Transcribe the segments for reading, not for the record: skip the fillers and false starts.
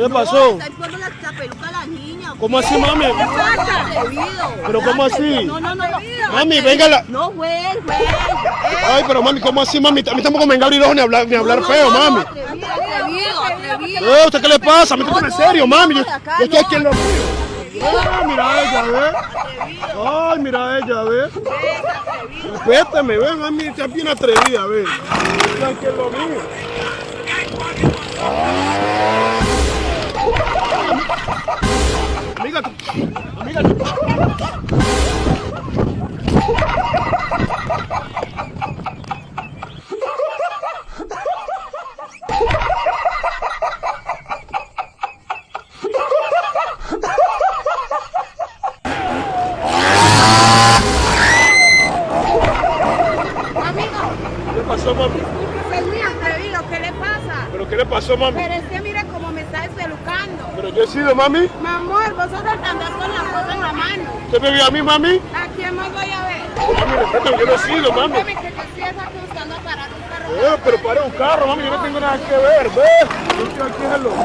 le pasó? Está poniendo la peluca a la niña. ¿Cómo así, mami? ¿Qué pasa? Atrevido. ¿Pero cómo así? No. Mami, venga la... No, güey. Ay, pero mami, ¿cómo así, mami? A mí tampoco me venga a abrir ojos ni hablar feo, mami. Atrevido. ¿Usted qué le pasa? A mí en serio, mami. Yo estoy aquí en lo mío. Ay, mira a ella, ¿ves? Ay, mira a ella, ¿ves? Respétame, ven, mami, estás bien atrevida, ven. Estoy aquí en lo mío. Amiga, ¿qué pasó, mami? Es muy atrevido, ¿qué le pasa? ¿Pero qué le pasó, mami? Pero es que mire cómo me está despelucando. ¿Pero yo he sido, mami? Mi amor, vosotros andás con la cosa en la mano. ¿Usted me vio a mí, mami? ¿A quién más voy a ver? Mami, respétame, yo no he sido, mami. Dime que te estoy aquí buscando parar un carro. Pero para un carro, mami, yo no tengo nada que ver, ¿ves? Yo estoy aquí en lo mío.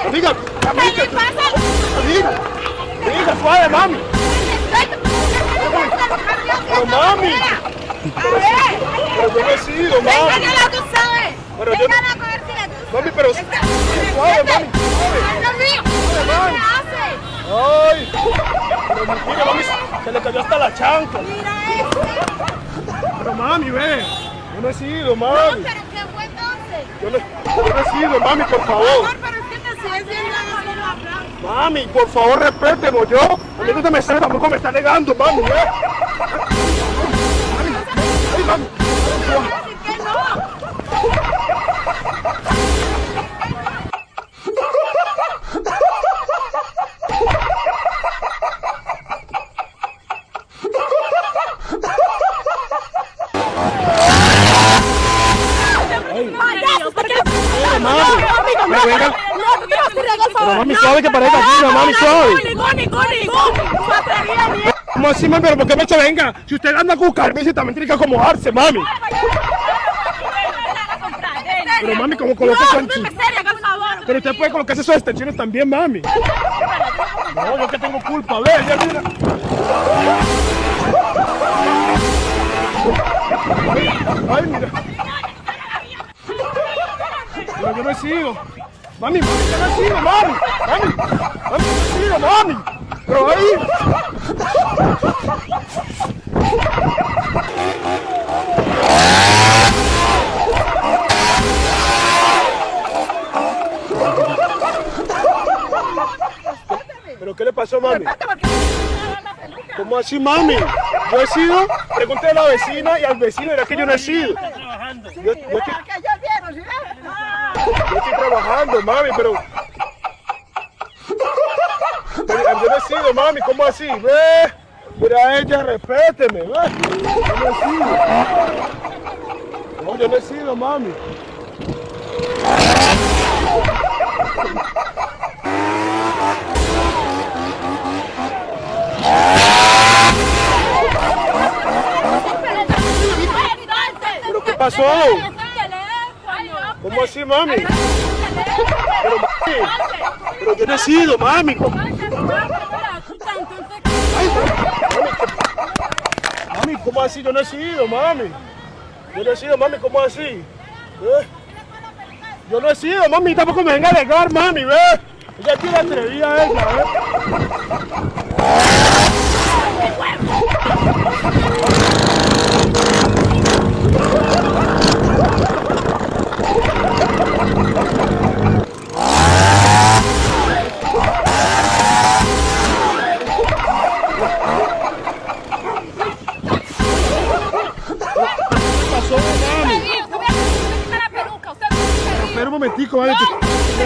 Amiga, ¿Qué le pasa? amiga, suave, mami. Pero mami, A ver, pero yo no he sido, venga, mami. ya tú sabes. Pero yo Vengan a coger si le gusta. Mami, pero suave, mami. ¡Es lo mío! ¿Qué me hace? Ay, pero mira, mami, se le cayó hasta la chancla. Mira este. Pero mami, ve, yo no he sido, No, mami. pero ¿qué fue entonces? Yo no he sido, mami, por favor. Amor, pero es que te sigues viendo solo hablar. Mami, por favor, respéteme yo. A mí no te me sale, tampoco me está negando, mami, ¿eh? Ay, mami. Así que no. Pero venga. Pero mami, suave que parezca aquí, mami, suave. ¿Cómo así, mami? ¿Pero por qué me echa venga? Si usted anda con carmiza, también tiene que acomodarse, mami. Pero mami, como coloca su Pero usted puede colocarse sus extensiones también, mami. No, yo que tengo culpa, ve, ya mira. Ay, mira. Pero yo no he sido. Mami, yo no he sido, mami. Mami, yo no he sido, mami. Pero ahí. ¿Pero qué le pasó, mami? ¿Cómo así, mami? Yo he sido, pregunté a la vecina y al vecino, era que yo no he sido. Yo estoy trabajando, mami, pero yo no he sido, mami, ¿cómo así? Ve, mira a ella, respéteme, ve. Yo no he sido. No, yo no he sido, mami. ¿Pero qué pasó? ¿Cómo así, mami? Pero mami, pero yo no he sido, mami. Mami, ¿cómo así? Yo no he sido, mami. Yo no he sido, mami, ¿cómo así? Yo no he sido, mami, tampoco me venga a negar, mami, ve. Ella tiene atrevida ella, Espera un momentico, vale.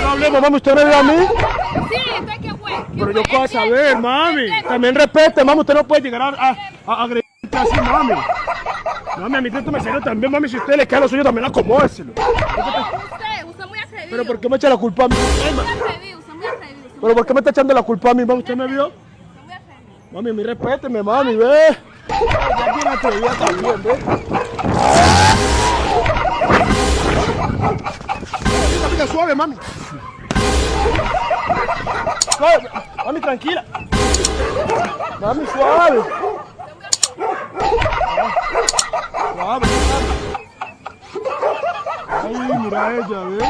No hablemos, mami, ¿usted me ve a mí? Sí, entonces ¿qué fue? Pero yo puedo saber, mami. También respete, mami, usted no puede llegar a agredir así, mami. Mami, a mí me serio también, mami, si usted le queda lo suyo, también acomódeselo. Usted es muy atrevido. Pero ¿por qué me echa la culpa a mí? Usted es muy atrevido. ¿Pero por qué me está echando la culpa a mí, mami? ¿Usted me vio? Mami, mi respéteme, mami, ve. Ya bien atrevida también, ve. Pica suave, mami. Suave. Mami, tranquila. Mami, suave. Suave, suave. Ay, mira ella, ¿ves?